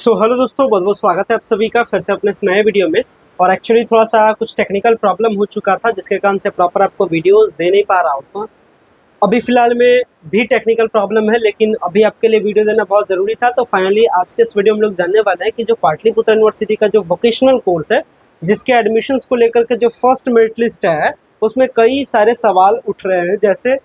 Hello दोस्तों, बहुत बहुत स्वागत है आप सभी का फिर से अपने इस नए वीडियो में। और एक्चुअली थोड़ा सा कुछ टेक्निकल प्रॉब्लम हो चुका था जिसके कारण से प्रॉपर आपको वीडियोस दे नहीं पा रहा हूँ। तो अभी फ़िलहाल में भी टेक्निकल प्रॉब्लम है, लेकिन अभी आपके लिए वीडियो देना बहुत ज़रूरी था। तो फाइनली आज के इस वीडियो में हम लोग जानने वाले हैं कि जो पाटलिपुत्र यूनिवर्सिटी का जो वोकेशनल कोर्स है, जिसके एडमिशन्स को लेकर के जो फर्स्ट मेरिट लिस्ट है, उसमें कई सारे सवाल उठ रहे हैं। जैसे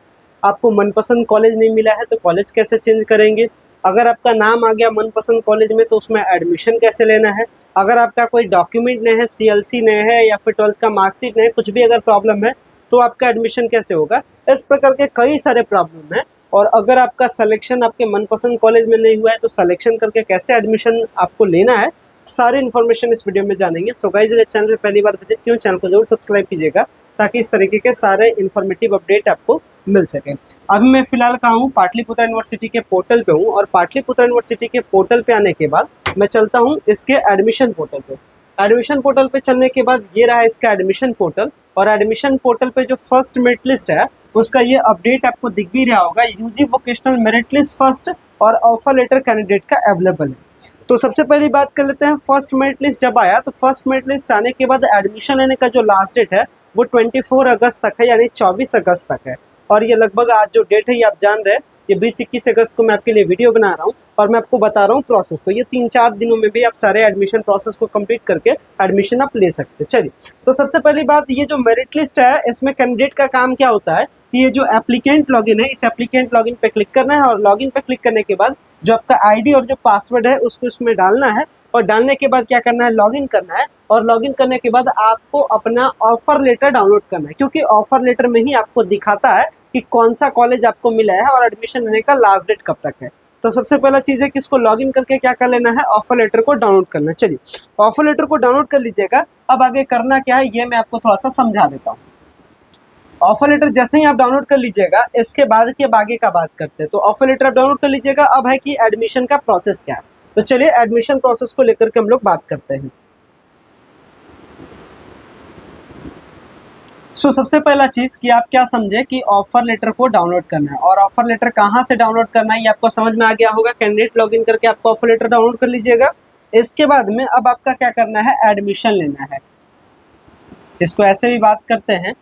आपको मनपसंद कॉलेज नहीं मिला है तो कॉलेज कैसे चेंज करेंगे, अगर आपका नाम आ गया मनपसंद कॉलेज में तो उसमें एडमिशन कैसे लेना है, अगर आपका कोई डॉक्यूमेंट नहीं है, सीएलसी नहीं है या फिर 12th का मार्कशीट नहीं है, कुछ भी अगर प्रॉब्लम है तो आपका एडमिशन कैसे होगा। इस प्रकार के कई सारे प्रॉब्लम हैं। और अगर आपका सिलेक्शन आपके मनपसंद कॉलेज में नहीं हुआ है तो सिलेक्शन करके कैसे एडमिशन आपको लेना है, सारी इन्फॉर्मेशन इस वीडियो में जानेंगे। सो गाइस, अगर चैनल पे पहली बार विजिट किया चैनल को जरूर सब्सक्राइब कीजिएगा ताकि इस तरीके के सारे इन्फॉर्मेटिव अपडेट आपको मिल सके। अभी मैं फिलहाल कहाँ हूँ, पाटलिपुत्र यूनिवर्सिटी के पोर्टल पे हूँ। और पाटलिपुत्र यूनिवर्सिटी के पोर्टल पे आने के बाद मैं चलता हूँ इसके एडमिशन पोर्टल पे। एडमिशन पोर्टल पे चलने के बाद ये रहा इसका एडमिशन पोर्टल। और एडमिशन पोर्टल पे जो फर्स्ट मेरिट लिस्ट है उसका ये अपडेट आपको दिख भी रहा होगा, UG vocational merit list first और ऑफर लेटर कैंडिडेट का अवेलेबल है। तो सबसे पहली बात कर लेते हैं, फर्स्ट मेरिट लिस्ट जब आया तो फर्स्ट मेरिट लिस्ट आने के बाद एडमिशन लेने का जो लास्ट डेट है वो 24 अगस्त तक है, यानी 24 अगस्त तक है। और ये लगभग आज जो डेट है ये आप जान रहे हैं, ये 20-21 अगस्त को मैं आपके लिए वीडियो बना रहा हूँ और मैं आपको बता रहा हूँ प्रोसेस। तो ये 3-4 दिनों में भी आप सारे एडमिशन प्रोसेस को कंप्लीट करके एडमिशन आप ले सकते हैं। चलिए, तो सबसे पहली बात, ये जो मेरिट लिस्ट है इसमें कैंडिडेट का काम क्या होता है कि ये जो एप्लीकेंट लॉगिन है, इस एप्लीकेंट लॉगिन पे क्लिक करना है और लॉगिन पे क्लिक करने के बाद जो आपका आईडी और जो पासवर्ड है उसको इसमें डालना है। और डालने के बाद क्या करना है, लॉगिन करना है। और लॉगिन करने के बाद आपको अपना ऑफर लेटर डाउनलोड करना है, क्योंकि ऑफर लेटर में ही आपको दिखाता है कि कौन सा कॉलेज आपको मिला है और एडमिशन लेने का लास्ट डेट कब तक है। तो सबसे पहला चीज़ है कि इसको लॉगिन करके क्या कर लेना है, ऑफर लेटर को डाउनलोड करना है। चलिए, ऑफर लेटर को डाउनलोड कर लीजिएगा। अब आगे करना क्या है ये मैं आपको थोड़ा सा समझा देता हूँ। ऑफर लेटर जैसे ही आप डाउनलोड कर लीजिएगा, इसके बाद की अब आगे का बात करते हैं। तो ऑफर लेटर आप डाउनलोड कर लीजिएगा। अब है कि एडमिशन का प्रोसेस क्या है, तो चलिए एडमिशन प्रोसेस को लेकर के हम लोग बात करते हैं। सबसे पहला चीज़ कि आप क्या समझे कि ऑफर लेटर को डाउनलोड करना है। और ऑफर लेटर कहाँ से डाउनलोड करना है ये आपको समझ में आ गया होगा। कैंडिडेट लॉगिन करके आपको ऑफर लेटर डाउनलोड कर लीजिएगा। इसके बाद में अब आपका क्या करना है, एडमिशन लेना है। इसको ऐसे भी बात करते हैं,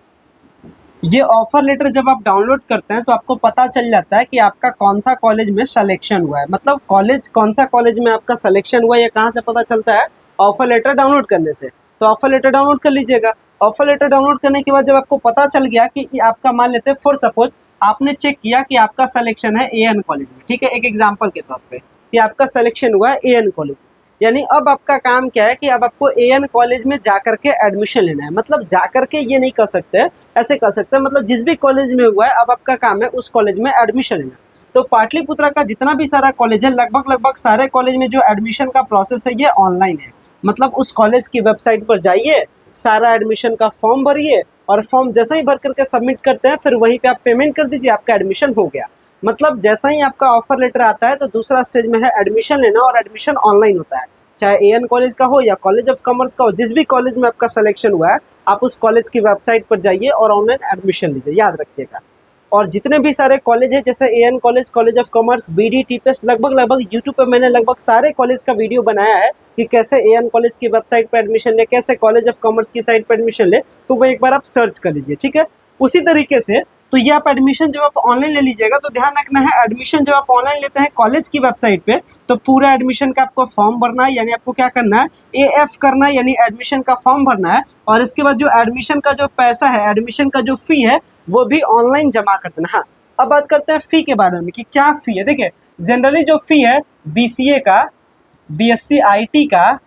ये ऑफर लेटर जब आप डाउनलोड करते हैं तो आपको पता चल जाता है कि आपका कौन सा कॉलेज में सिलेक्शन हुआ है। मतलब कॉलेज, कौन सा कॉलेज में आपका सिलेक्शन हुआ है ये कहाँ से पता चलता है, ऑफर लेटर डाउनलोड करने से। तो ऑफर लेटर डाउनलोड कर लीजिएगा। ऑफर लेटर डाउनलोड करने के बाद जब आपको पता चल गया कि आपका, मान लेते हैं फॉर सपोज आपने चेक किया कि आपका सिलेक्शन है एएन कॉलेज में, ठीक है, एक एग्जाम्पल के तौर पर कि आपका सिलेक्शन हुआ है एएन कॉलेज में, यानी अब आपका काम क्या है कि अब आपको एएन कॉलेज में जाकर के एडमिशन लेना है। मतलब जाकर के ये नहीं कर सकते, ऐसे कर सकते हैं, मतलब जिस भी कॉलेज में हुआ है अब आपका काम है उस कॉलेज में एडमिशन लेना। तो पाटलिपुत्रा का जितना भी सारा कॉलेज है, लगभग सारे कॉलेज में जो एडमिशन का प्रोसेस है ये ऑनलाइन है। मतलब उस कॉलेज की वेबसाइट पर जाइए, सारा एडमिशन का फॉर्म भरिए और फॉर्म जैसा ही भर करके सबमिट करते हैं फिर वहीं पे आप पेमेंट कर दीजिए, आपका एडमिशन हो गया। मतलब जैसा ही आपका ऑफर लेटर आता है तो दूसरा स्टेज में है एडमिशन लेना, और एडमिशन ऑनलाइन होता है। चाहे एएन कॉलेज का हो या कॉलेज ऑफ कॉमर्स का हो, जिस भी कॉलेज में आपका सिलेक्शन हुआ है आप उस कॉलेज की वेबसाइट पर जाइए और ऑनलाइन एडमिशन लीजिए, याद रखिएगा। और जितने भी सारे कॉलेज है जैसे AN college, college of commerce, BD, TPS, लगभग यूट्यूब पे मैंने लगभग सारे कॉलेज का वीडियो बनाया है कि कैसे एएन कॉलेज की वेबसाइट पर एडमिशन ले, कैसे कॉलेज ऑफ कॉमर्स की साइट पर एडमिशन ले, तो वो एक बार आप सर्च कर लीजिए, ठीक है। उसी तरीके से तो ये आप एडमिशन जब आप ऑनलाइन ले लीजिएगा तो ध्यान रखना है, एडमिशन जब आप ऑनलाइन लेते हैं कॉलेज की वेबसाइट पे तो पूरा एडमिशन का आपको फॉर्म भरना है, यानी आपको क्या करना है, एएफ करना है, यानी एडमिशन का फॉर्म भरना है। और इसके बाद जो एडमिशन का जो पैसा है, एडमिशन का जो फी है वो भी ऑनलाइन जमा कर देना। हाँ, अब बात करते हैं फी के बारे में कि क्या फी है। देखिए, जनरली जो फी है बीसीए का, बीएससी आईटी का,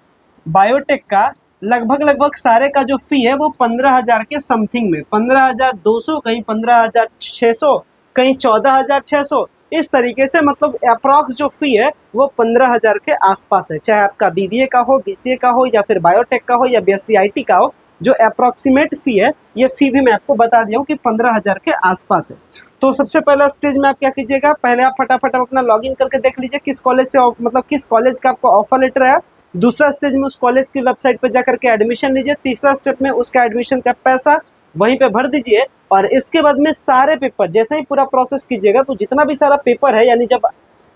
बायोटेक का, लगभग सारे का जो फी है वो 15,000 के समथिंग में, 15,200, कहीं 15,600, कहीं 14,600, इस तरीके से। मतलब अप्रॉक्स जो फी है वो 15,000 के आसपास है। चाहे आपका बीबीए का हो, बीसीए का हो, या फिर बायोटेक का हो, या बीएससी आईटी का हो, जो अप्रॉक्सीमेट फ़ी है ये फ़ी भी मैं आपको बता दिया हूँ कि 15,000 के आसपास है। तो सबसे पहला स्टेज में आप क्या कीजिएगा, पहले आप फटाफट अपना लॉगिन करके देख लीजिए किस कॉलेज से, मतलब किस कॉलेज का आपको ऑफर लेटर है। दूसरा स्टेज में उस कॉलेज की वेबसाइट पर जाकर के एडमिशन लीजिए। तीसरा स्टेप में उसका एडमिशन का पैसा वहीं पे भर दीजिए। और इसके बाद में सारे पेपर, जैसे ही पूरा प्रोसेस कीजिएगा तो जितना भी सारा पेपर है, यानी जब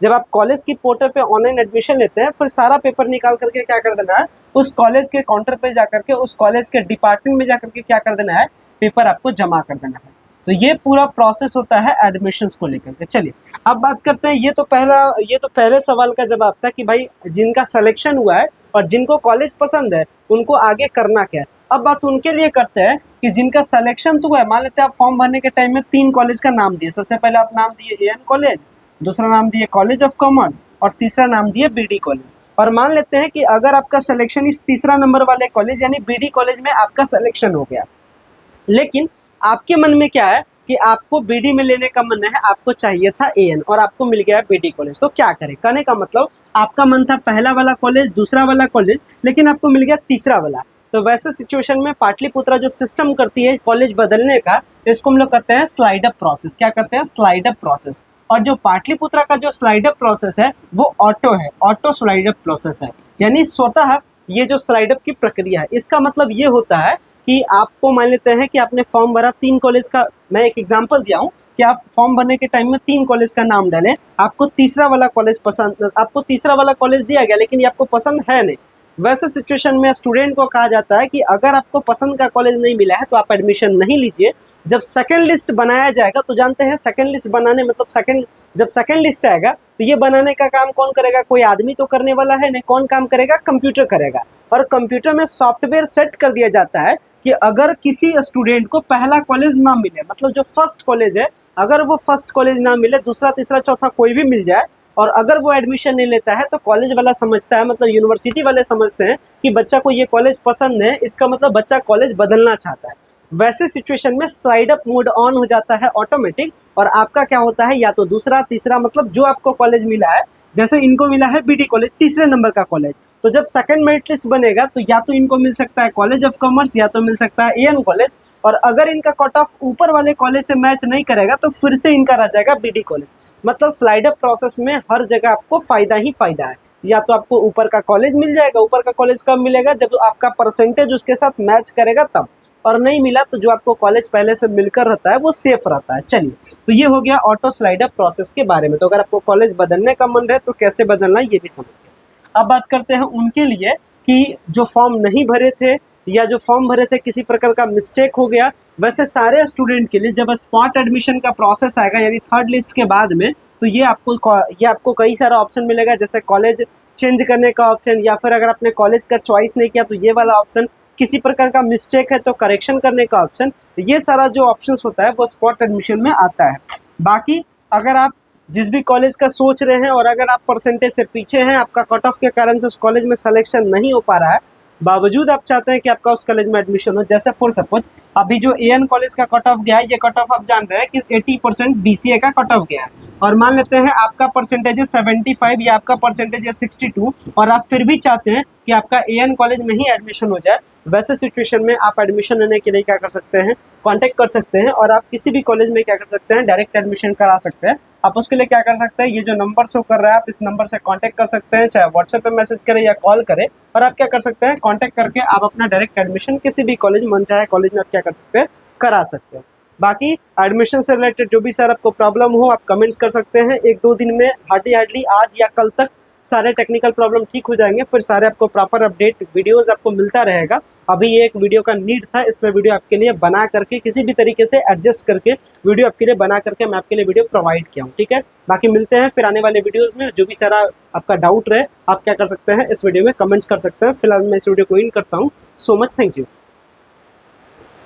जब आप कॉलेज की पोर्टल पे ऑनलाइन एडमिशन लेते हैं, फिर सारा पेपर निकाल करके क्या कर देना है, उस कॉलेज के काउंटर पे जाकर के, उस कॉलेज के डिपार्टमेंट में जाकर के क्या कर देना है, पेपर आपको जमा कर देना है। तो ये पूरा प्रोसेस होता है एडमिशन्स को लेकर के। चलिए अब बात करते हैं, ये तो पहले सवाल का जवाब था कि भाई जिनका सिलेक्शन हुआ है और जिनको कॉलेज पसंद है उनको आगे करना क्या है। अब बात उनके लिए करते हैं कि जिनका सिलेक्शन तो हुआ है। मान लेते हैं आप फॉर्म भरने के टाइम में 3 कॉलेज का नाम दिए। सबसे पहले आप नाम दिए एएन कॉलेज, दूसरा नाम दिए कॉलेज ऑफ कॉमर्स और तीसरा नाम दिए बीडी कॉलेज। और मान लेते हैं कि अगर आपका सिलेक्शन इस तीसरा नंबर वाले कॉलेज यानी बीडी कॉलेज में आपका सिलेक्शन हो गया, लेकिन आपके मन में क्या है कि आपको बीडी में लेने का मन है, आपको चाहिए था एएन और आपको मिल गया बीडी कॉलेज, तो क्या करें? कहने का मतलब आपका मन था पहला वाला कॉलेज, दूसरा वाला कॉलेज, लेकिन आपको मिल गया तीसरा वाला। तो वैसे सिचुएशन में पाटलिपुत्रा जो सिस्टम करती है कॉलेज बदलने का, इसको हम लोग कहते हैं स्लाइड अप प्रोसेस। क्या कहते हैं? Slide up process. और जो पाटलिपुत्रा का जो स्लाइड अप प्रोसेस है वो ऑटो है, ऑटो स्लाइड अप प्रोसेस है, यानी स्वतः ये जो स्लाइड अप की प्रक्रिया है, इसका मतलब ये होता है कि आपको मान लेते हैं कि आपने फॉर्म भरा 3 कॉलेज का, मैं एक एग्जांपल दिया हूँ कि आप फॉर्म भरने के टाइम में 3 कॉलेज का नाम डालें, आपको तीसरा वाला कॉलेज दिया गया लेकिन ये आपको पसंद है नहीं। वैसे सिचुएशन में स्टूडेंट को कहा जाता है कि अगर आपको पसंद का कॉलेज नहीं मिला है तो आप एडमिशन नहीं लीजिए। जब सेकंड लिस्ट बनाया जाएगा तो जानते हैं सेकंड लिस्ट बनाने मतलब जब सेकंड लिस्ट आएगा तो ये बनाने का काम कौन करेगा? कोई आदमी तो करने वाला है नहीं, कौन काम करेगा? कंप्यूटर करेगा। और कंप्यूटर में सॉफ्टवेयर सेट कर दिया जाता है कि अगर किसी स्टूडेंट को पहला कॉलेज ना मिले, मतलब जो फर्स्ट कॉलेज है, अगर वो फर्स्ट कॉलेज ना मिले, दूसरा तीसरा चौथा कोई भी मिल जाए और अगर वो एडमिशन नहीं लेता है तो कॉलेज वाला समझता है, मतलब यूनिवर्सिटी वाले समझते हैं कि बच्चा को ये कॉलेज पसंद है, इसका मतलब बच्चा कॉलेज बदलना चाहता है। वैसे सिचुएशन में स्लाइड अप मोड ऑन हो जाता है ऑटोमेटिक, और आपका क्या होता है, या तो दूसरा तीसरा, मतलब जो आपको कॉलेज मिला है, जैसे इनको मिला है बीडी कॉलेज तीसरे नंबर का कॉलेज, तो जब सेकंड मेरिट लिस्ट बनेगा तो या तो इनको मिल सकता है कॉलेज ऑफ कॉमर्स या तो मिल सकता है एएन कॉलेज, और अगर इनका कट ऑफ ऊपर वाले कॉलेज से मैच नहीं करेगा तो फिर से इनका रह जाएगा बीडी कॉलेज। मतलब स्लाइड अप प्रोसेस में हर जगह आपको फायदा ही फायदा है। या तो आपको ऊपर का कॉलेज मिल जाएगा, ऊपर का कॉलेज कब मिलेगा? जब आपका परसेंटेज उसके साथ मैच करेगा तब, और नहीं मिला तो जो आपको कॉलेज पहले से मिलकर रहता है वो सेफ रहता है। चलिए, तो ये हो गया ऑटो स्लाइड अप प्रोसेस के बारे में। तो अगर आपको कॉलेज बदलने का मन रहे तो कैसे बदलना ये भी समझ गए। अब बात करते हैं उनके लिए कि जो फॉर्म नहीं भरे थे या जो फॉर्म भरे थे किसी प्रकार का मिस्टेक हो गया। वैसे सारे स्टूडेंट के लिए जब स्पॉट एडमिशन का प्रोसेस आएगा यानी थर्ड लिस्ट के बाद में, तो ये आपको कई सारा ऑप्शन मिलेगा, जैसे कॉलेज चेंज करने का ऑप्शन, या फिर अगर आपने कॉलेज का चॉइस नहीं किया तो ये वाला ऑप्शन, किसी प्रकार का मिस्टेक है तो करेक्शन करने का ऑप्शन। ये सारा जो ऑप्शंस होता है वो स्पॉट एडमिशन में आता है। बाकी अगर आप जिस भी कॉलेज का सोच रहे हैं और अगर आप परसेंटेज से पीछे हैं, आपका कट ऑफ के कारण से उस कॉलेज में सिलेक्शन नहीं हो पा रहा है, बावजूद आप चाहते हैं कि आपका उस कॉलेज में एडमिशन हो, जैसे फॉर सपोज अभी जो एएन कॉलेज का कट ऑफ गया है, ये कट ऑफ आप जान रहे हैं कि 80% बीसीए का कट ऑफ गया है, और मान लेते हैं आपका परसेंटेज है 75 या आपका परसेंटेज है 62, और आप फिर भी चाहते हैं कि आपका एएन कॉलेज में ही एडमिशन हो जाए। वैसे सिचुएशन में आप एडमिशन लेने के लिए क्या कर सकते हैं? कांटेक्ट कर सकते हैं, और आप किसी भी कॉलेज में क्या कर सकते हैं? डायरेक्ट एडमिशन करा सकते हैं। आप उसके लिए क्या कर सकते हैं? ये जो नंबर शो कर रहा है आप इस नंबर से कांटेक्ट कर सकते हैं, चाहे व्हाट्सएप पे मैसेज करें या कॉल करें, और आप क्या कर सकते हैं? कांटेक्ट करके आप अपना डायरेक्ट एडमिशन किसी भी कॉलेज, मन चाहे कॉलेज में आप क्या कर सकते हैं? करा सकते हैं। बाकी एडमिशन से रिलेटेड जो भी सर आपको प्रॉब्लम हो आप कमेंट्स कर सकते हैं। 1-2 दिन में हार्डली आज या कल तक सारे टेक्निकल प्रॉब्लम ठीक हो जाएंगे, फिर सारे आपको प्रॉपर अपडेट वीडियोस आपको मिलता रहेगा। अभी ये एक वीडियो का नीड था, इसमें वीडियो आपके लिए बना करके किसी भी तरीके से एडजस्ट करके वीडियो आपके लिए बना करके मैं आपके लिए वीडियो प्रोवाइड किया हूँ। ठीक है, बाकी मिलते हैं फिर आने वाले वीडियोज़ में। जो भी सारा आपका डाउट रहे आप क्या कर सकते हैं? इस वीडियो में कमेंट्स कर सकते हैं। फिलहाल मैं इस वीडियो को इन करता हूँ। So much, thank you.